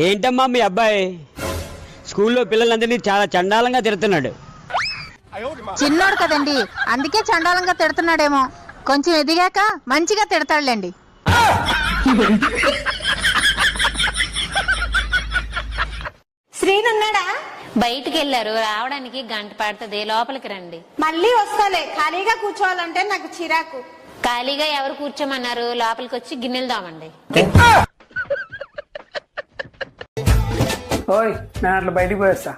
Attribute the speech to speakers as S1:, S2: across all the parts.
S1: ఏంటమ్మా మీ అబ్బాయి స్కూల్లో పిల్లలందరినీ చాలా చండాలంగా తిడుతున్నాడు.
S2: చిన్నోడు కదండి, అందుకే చండాలంగా తిడుతున్నాడేమో. కొంచెం ఎదిగాక మంచిగా తిడతాడులేండి.
S3: శ్రీనున్నాడా?
S4: బయటికి వెళ్ళారు, రావడానికి గంట పడుతుంది. లోపలికి రండి.
S3: మళ్ళీ వస్తాలే. ఖాళీగా కూర్చోవాలంటే నాకు చిరాకు.
S4: ఖాళీగా ఎవరు కూర్చోమన్నారు? లోపలికి వచ్చి గిన్నెలు దామండి.
S5: ఓయ్ నేను అట్లా బయటికి పోయేస్తా.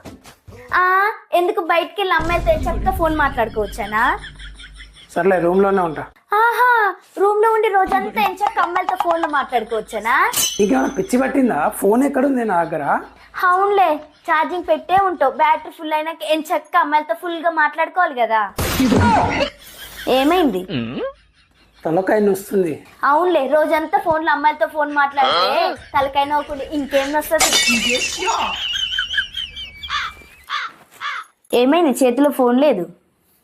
S6: ఎందుకు బయటికి వెళ్ళి అమ్మాయిలతో చక్కగా ఫోన్ మాట్లాడుకోవచ్చానా?
S5: సర్లే రూమ్ లోనే ఉంటా.
S6: ఆహా, రూమ్ లో ఉండి రోజంతా ఎంచక్క అమ్మాయిలతో ఫోన్ లో మాట్లాడుకోవచ్చానా?
S5: నీకేమైనా పిచ్చి పట్టిందా? ఫోన్ ఎక్కడుంది నా దగ్గర?
S6: అవునులే, ఛార్జింగ్ పెట్టే ఉంటావు. బ్యాటరీ ఫుల్ అయినాక ఎంచక్క అమ్మాయిలతో ఫుల్ గా మాట్లాడుకోవాలి కదా. ఏమైంది?
S5: తలకాయ నొస్తుంది.
S6: అవునులే, రోజంతా ఫోన్ లో అమ్మాయిలతో ఫోన్ మాట్లాడితే తలకాయ నవ్వుకుంటే ఇంకేం వస్తుంది? ఏమైంది? చేతిలో ఫోన్ లేదు.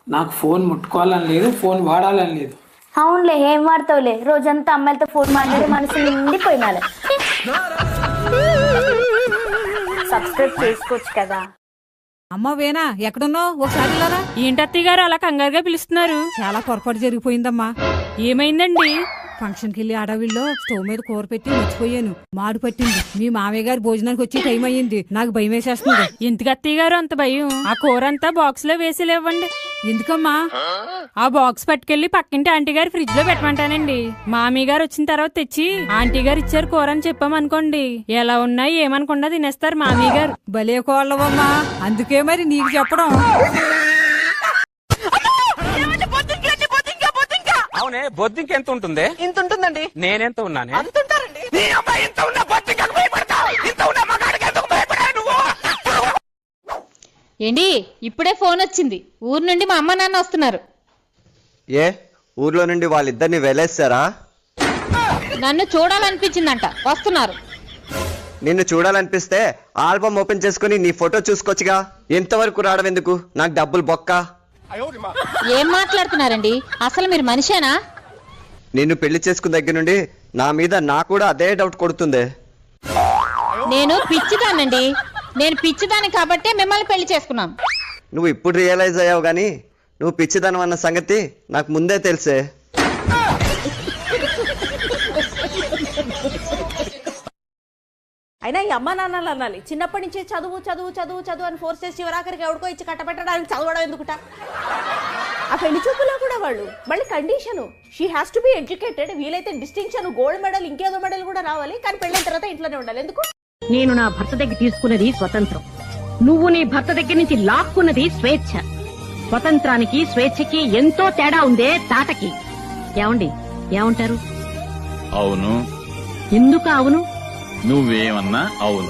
S5: నాకు ఫోన్ ముట్టుకోవాలని లేదు, ఫోన్ వాడాలని లేదు.
S6: అవునులే, ఏం వాడతావులే. రోజంతా అమ్మాయిలతో ఫోన్ మాట్లాడి మనసు నిండిపోయినాలే. సబ్స్క్రైబ్ చేసుకోవచ్చు కదా.
S7: అమ్మ వేనా, ఎక్కడున్నావు? ఒకసారి ఇలారా.
S8: ఏంటత్తయ్య గారు అలా కంగారుగా పిలుస్తున్నారు?
S7: చాలా పొరపాటు జరిగిపోయిందమ్మా.
S8: ఏమైందండి?
S7: ఫంక్షన్కి వెళ్ళి అడవిలో స్టవ్ మీద కూర పెట్టి మర్చిపోయాను. మాడు పట్టింది. మీ మామయ్య గారు భోజనానికి వచ్చి టైం అయ్యింది. నాకు భయం వేసేస్తుంది.
S8: ఎందుకు అత్తయ్య గారు అంత భయం? ఆ కూర అంతా బాక్స్ లో వేసి లేవండి.
S7: ఎందుకమ్మా?
S8: ఆ బాక్స్ పట్టుకెళ్లి పక్కింటి ఆంటీ గారి ఫ్రిడ్జ్ లో పెట్టమంటానండి. మామయ్య గారు వచ్చిన తర్వాత తెచ్చి ఆంటీ గారు ఇచ్చారు కూర అని చెప్పామనుకోండి, ఎలా ఉన్నాయి ఏమనుకుండా తినేస్తారు మామయ్య గారు.
S7: భలే కోళ్ళవమ్మా, అందుకే మరి నీకు చెప్పడం.
S9: అవునే, బొద్దింక ఎంత ఉంటుంది?
S2: ఇంత ఉంటుందండి.
S9: నేనెంత ఉన్నానే?
S2: అంతుంటారండి.
S4: ఏంటి ఇప్పుడే ఫోన్ వచ్చింది? ఊరు నుండి మా అమ్మ నాన్న వస్తున్నారు.
S10: ఏ ఊర్లో నుండి వాళ్ళిద్దరిని వెలేస్తారా?
S4: నన్ను చూడాలనిపించిందంట, వస్తున్నారు.
S10: నిన్ను చూడాలనిపిస్తే ఆల్బమ్ ఓపెన్ చేసుకుని నీ ఫోటో చూసుకోవచ్చుగా. ఎంతవరకు రావడం ఎందుకు? నాకు డబ్బులు బొక్క.
S4: ఏం మాట్లాడుతున్నారండి? అసలు మీరు మనిషేనా?
S10: నిన్ను పెళ్లి చేసుకున్న దగ్గర నుండి నా మీద నా కూడా అదే డౌట్ కొడుతుంది.
S4: నేను పిచ్చిదానండి. నేను పిచ్చిదాన్ని కాబట్టే మిమ్మల్ని పెళ్లి చేసుకున్నాను.
S10: నువ్వు ఇప్పుడు రియలైజ్ అయ్యావు గానీ నువ్వు పిచ్చిదనం అన్న సంగతి నాకు ముందే తెలుసే.
S3: అయినా ఈ అమ్మ నాన్నలు అనాలి. చిన్నప్పటి నుంచే చదువు చదువు చదువు చదువు అని ఫోర్స్ చేసి చివరాఖరికి ఎవరికో ఇచ్చి కట్టబెట్టడానికి చదవడం ఎందుకుట? ఆ పెళ్లి చూపులో కూడా వాళ్ళు మళ్ళీ condition, she has to be educated, వీలైతే డిస్టింక్షన్, గోల్డ్ మెడల్, ఇంకేదో మెడల్ కూడా రావాలి, కానీ పెళ్ళైన తర్వాత ఇంట్లోనే ఉండాలి. ఎందుకు?
S11: నేను నా భర్త దగ్గర తీసుకున్నది స్వతంత్రం, నువ్వు నీ భర్త దగ్గర నుంచి లాక్కున్నది స్వేచ్ఛ. స్వతంత్రానికి స్వేచ్ఛకి ఎంతో తేడా ఉందే తాటకి. ఏమండి, ఏమంటారు?
S12: అవును.
S11: ఎందుకు అవును?
S12: నువ్వేమన్నా అవును.